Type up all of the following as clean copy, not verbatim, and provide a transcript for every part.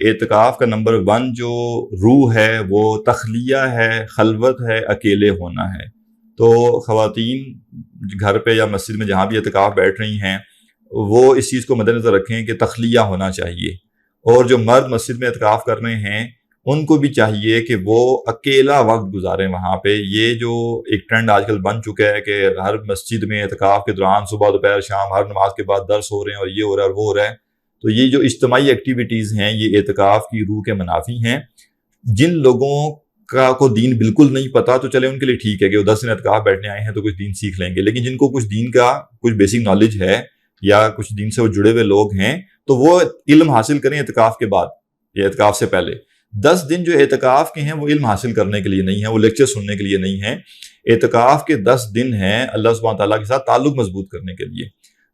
اعتکاف کا نمبر 1 جو روح ہے وہ تخلیہ ہے، خلوت ہے، اکیلے ہونا ہے۔ تو خواتین گھر پہ یا مسجد میں جہاں بھی اعتکاف بیٹھ رہی ہیں وہ اس چیز کو مد نظر رکھیں کہ تخلیہ ہونا چاہیے، اور جو مرد مسجد میں اعتکاف کر رہے ہیں ان کو بھی چاہیے کہ وہ اکیلا وقت گزاریں وہاں پہ۔ یہ جو ایک ٹرینڈ آج کل بن چکا ہے کہ ہر مسجد میں اعتکاف کے دوران صبح دوپہر شام ہر نماز کے بعد درس ہو رہے ہیں اور یہ ہو رہا ہے اور وہ ہو رہا ہے، تو یہ جو اجتماعی ایکٹیویٹیز ہیں یہ اعتکاف کی روح کے منافی ہیں۔ جن لوگوں کو دین بالکل نہیں پتا تو چلے ان کے لیے ٹھیک ہے کہ وہ 10 دن اعتکاف بیٹھنے آئے ہیں تو کچھ دین سیکھ لیں گے، لیکن جن کو کچھ دین کا کچھ بیسک نالج ہے یا کچھ دین سے وہ جڑے ہوئے لوگ ہیں تو وہ علم حاصل کریں اعتکاف کے بعد یا اعتکاف سے پہلے۔ 10 دن جو اعتکاف کے ہیں وہ علم حاصل کرنے کے لیے نہیں ہیں، وہ لیکچر سننے کے لیے نہیں ہیں۔ اعتکاف کے 10 دن ہیں اللہ سبحانہ تعالیٰ کے ساتھ تعلق مضبوط کرنے کے لیے۔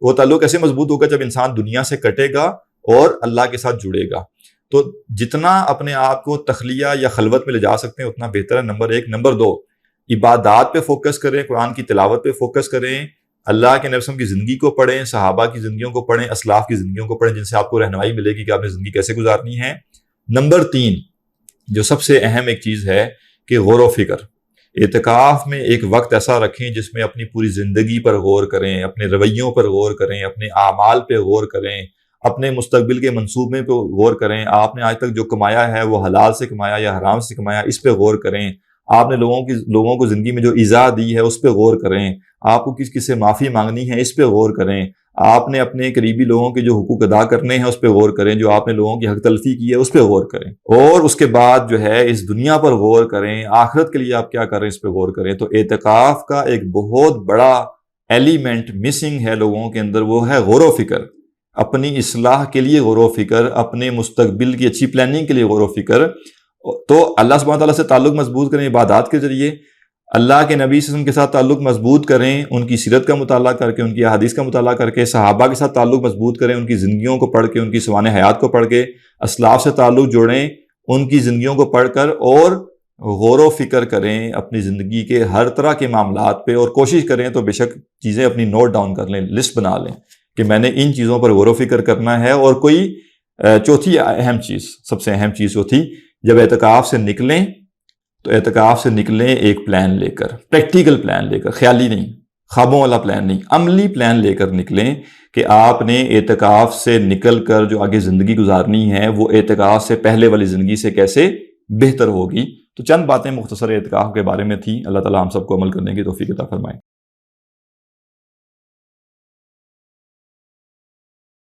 وہ تعلق کیسے مضبوط ہوگا؟ جب انسان دنیا سے کٹے گا اور اللہ کے ساتھ جڑے گا۔ تو جتنا اپنے آپ کو تخلیہ یا خلوت میں لے جا سکتے ہیں اتنا بہتر ہے، نمبر 1۔ نمبر 2، عبادات پہ فوکس کریں، قرآن کی تلاوت پہ فوکس کریں، اللہ کے نبی صلی اللہ علیہ وسلم کی زندگی کو پڑھیں، صحابہ کی زندگیوں کو پڑھیں، اسلاف کی زندگیوں کو پڑھیں، جن سے آپ کو رہنمائی ملے گی کہ آپ نے زندگی کیسے گزارنی ہے۔ نمبر 3، جو سب سے اہم ایک چیز ہے کہ غور و فکر۔ اعتکاف میں ایک وقت ایسا رکھیں جس میں اپنی پوری زندگی پر غور کریں، اپنے رویوں پر غور کریں، اپنے اعمال پہ غور کریں، اپنے مستقبل کے منصوبے پہ غور کریں۔ آپ نے آج تک جو کمایا ہے وہ حلال سے کمایا یا حرام سے کمایا، اس پہ غور کریں۔ آپ نے لوگوں کو زندگی میں جو ایذا دی ہے اس پہ غور کریں۔ آپ کو کس سے معافی مانگنی ہے اس پہ غور کریں۔ آپ نے اپنے قریبی لوگوں کے جو حقوق ادا کرنے ہیں اس پہ غور کریں، جو آپ نے لوگوں کی حق تلفی کی ہے اس پہ غور کریں، اور اس کے بعد جو ہے اس دنیا پر غور کریں، آخرت کے لیے آپ کیا کر رہے ہیں اس پہ غور کریں۔ تو اعتکاف کا ایک بہت بڑا ایلیمنٹ مسنگ ہے لوگوں کے اندر، وہ ہے غور و فکر۔ اپنی اصلاح کے لیے غور و فکر، اپنے مستقبل کی اچھی پلاننگ کے لیے غور و فکر۔ تو اللہ سبحانہ تعالیٰ سے تعلق مضبوط کریں عبادات کے ذریعے، اللہ کے نبی صلی اللہ علیہ وسلم کے ساتھ تعلق مضبوط کریں، ان کی سیرت کا مطالعہ کر کے، ان کی احادیث کا مطالعہ کر کے، صحابہ کے ساتھ تعلق مضبوط کریں، ان کی زندگیوں کو پڑھ کے، ان کی سوانح حیات کو پڑھ کے، اسلاف سے تعلق جوڑیں ان کی زندگیوں کو پڑھ کر، اور غور و فکر کریں اپنی زندگی کے ہر طرح کے معاملات پہ، اور کوشش کریں تو بے شک چیزیں اپنی نوٹ ڈاؤن کر لیں، لسٹ بنا لیں کہ میں نے ان چیزوں پر غور و فکر کرنا ہے۔ اور کوئی چوتھی اہم چیز، سب سے اہم چیز چوتھی، جب اعتکاف سے نکلیں تو اعتکاف سے نکلیں ایک پلان لے کر، پریکٹیکل پلان لے کر، خیالی نہیں، خوابوں والا پلان نہیں، عملی پلان لے کر نکلیں کہ آپ نے اعتکاف سے نکل کر جو آگے زندگی گزارنی ہے وہ اعتکاف سے پہلے والی زندگی سے کیسے بہتر ہوگی۔ تو چند باتیں مختصر اعتکاف کے بارے میں تھیں۔ اللہ تعالیٰ ہم سب کو عمل کرنے کی توفیق عطا فرمائے۔